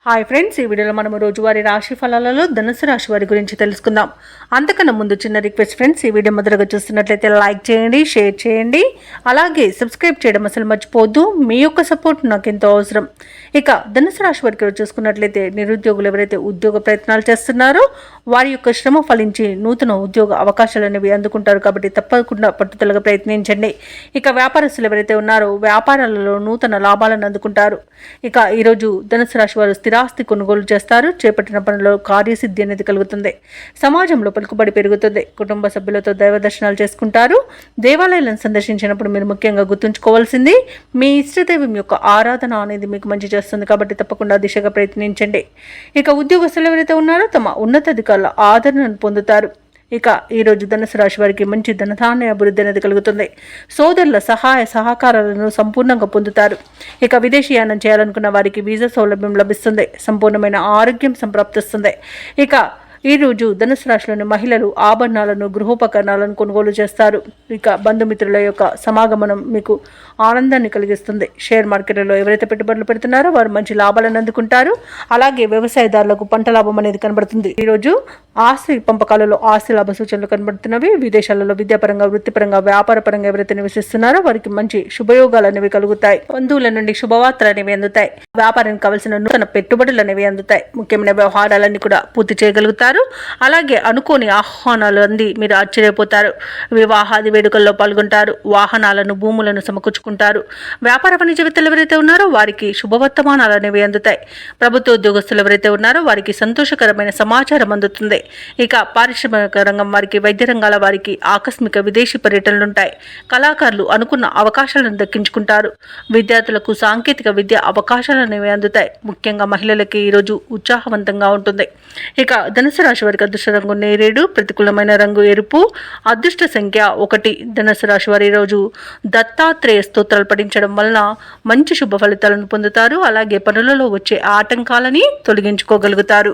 Hi friends, ఈ వీడియోలో మనం రోజువారీ రాశి ఫలాలలో ధనుసు రాశి వారి గురించి తెలుసుకుందాం. అంతకన్నా ముందు చిన్న రిక్వెస్ట్ ఫ్రెండ్స్, ఈ వీడియో మొదలుగా చూస్తున్నట్లయితే లైక్ చేయండి, షేర్ చేయండి, అలాగే సబ్స్క్రైబ్ చేయడం అసలు మర్చిపోవద్దు. మీ యొక్క సపోర్ట్ నాకు ఎంతో అవసరం. ఇక ధనుసు రాశి వారికి చూసుకున్నట్లయితే నిరుద్యోగులు ఎవరైతే ఉద్యోగ ప్రయత్నాలు చేస్తున్నారో వారి యొక్క శ్రమ ఫలించి నూతన ఉద్యోగ అవకాశాలు అనేవి అందుకుంటారు. కాబట్టి తప్పకుండా పట్టుదలగా ప్రయత్నించండి. ఇక వ్యాపారస్తులు ఎవరైతే ఉన్నారో వ్యాపారాలలో నూతన లాభాలను అందుకుంటారు. ఇక ఈరోజు ధనుసు రాశి వారు స్థిరాస్తి కొనుగోలు చేస్తారు. చేపట్టిన పనుల్లో కార్యసిద్ధి అనేది కలుగుతుంది. సమాజంలో పలుకుబడి పెరుగుతుంది. కుటుంబ సభ్యులతో దైవ దర్శనాలు చేసుకుంటారు. దేవాలయాలను సందర్శించినప్పుడు మీరు ముఖ్యంగా గుర్తుంచుకోవాల్సింది మీ ఇష్టదైవం యొక్క ఆరాధన అనేది మీకు మంచి చేస్తుంది. కాబట్టి తప్పకుండా దిశగా ప్రయత్నించండి. ఇక ఉద్యోగస్తులు ఎవరైతే ఉన్నారో తమ ఉన్నతాధికారుల ఆదరణను పొందుతారు. ఇక ఈరోజు ధనుసు రాశి వారికి మంచి ధనధాన్య అభివృద్ధి అనేది కలుగుతుంది. సోదరుల సహాయ సహకారాలను సంపూర్ణంగా పొందుతారు. ఇక విదేశీయానం చేయాలనుకున్న వారికి వీసా సౌలభ్యం లభిస్తుంది. సంపూర్ణమైన ఆరోగ్యం సంప్రాప్తిస్తుంది. ఇక ఈరోజు ధనుసు రాశిలోని మహిళలు ఆభరణాలను, గృహోపకరణాలను కొనుగోలు చేస్తారు. ఇక బంధుమిత్రుల యొక్క సమాగమనం మీకు ఆనందాన్ని కలిగిస్తుంది. షేర్ మార్కెట్లలో ఎవరైతే పెట్టుబడులు పెడుతున్నారో వారు మంచి లాభాలను అందుకుంటారు. అలాగే వ్యవసాయదారులకు పంట లాభం అనేది కనబడుతుంది. ఈరోజు ఆస్తి పంపకాలలో ఆస్తి లాభ సూచనలు కనబడుతున్నవి. విదేశాలలో విద్యాపరంగా, వృత్తిపరంగా, వ్యాపారపరంగా ఎవరైతే నివసిస్తున్నారో వారికి మంచి శుభయోగాలు అనేవి కలుగుతాయి. బంధువుల నుండి శుభవార్తలు అనేవి అందుతాయి. వ్యాపారానికి కావలసిన నూతన పెట్టుబడులు అనేవి అందుతాయి. ముఖ్యమైన వ్యవహారాలన్నీ కూడా పూర్తి చేయగలుగుతారు. అలాగే అనుకోని ఆహ్వానాలు అంది మీరు ఆశ్చర్యపోతారు. వివాహాది వేడుకల్లో పాల్గొంటారు. వాహనాలను, భూములను సమకూర్చుకుంటారు. వ్యాపార వాణిజ్యవేత్తలు ఎవరైతే ఉన్నారో వారికి శుభవర్తమానాలు అనేవి అందుతాయి. ప్రభుత్వ ఉద్యోగస్తులు ఎవరైతే ఉన్నారో వారికి సంతోషకరమైన సమాచారం అందుతుంది. ఇక పారిశ్రామిక రంగం వారికి, వైద్య రంగాల వారికి ఆకస్మిక విదేశీ పర్యటనలుంటాయి. కళాకారులు అనుకున్న అవకాశాలను దక్కించుకుంటారు. విద్యార్థులకు సాంకేతిక విద్య అవకాశాలు అనేవి అందుతాయి. ముఖ్యంగా మహిళలకి ఈరోజు ఉత్సాహవంతంగా ఉంటుంది. ఇక ధనుసు రాశి వారికి అదృష్ట రంగు నేరేడు, ప్రతికూలమైన రంగు ఎరుపు, అదృష్ట సంఖ్య 1. ధనుసు రాశి వారి రోజు దత్తాత్రేయ స్తోత్రాలు పఠించడం వలన మంచి శుభ ఫలితాలను పొందుతారు. అలాగే పనులలో వచ్చే ఆటంకాలని తొలగించుకోగలుగుతారు.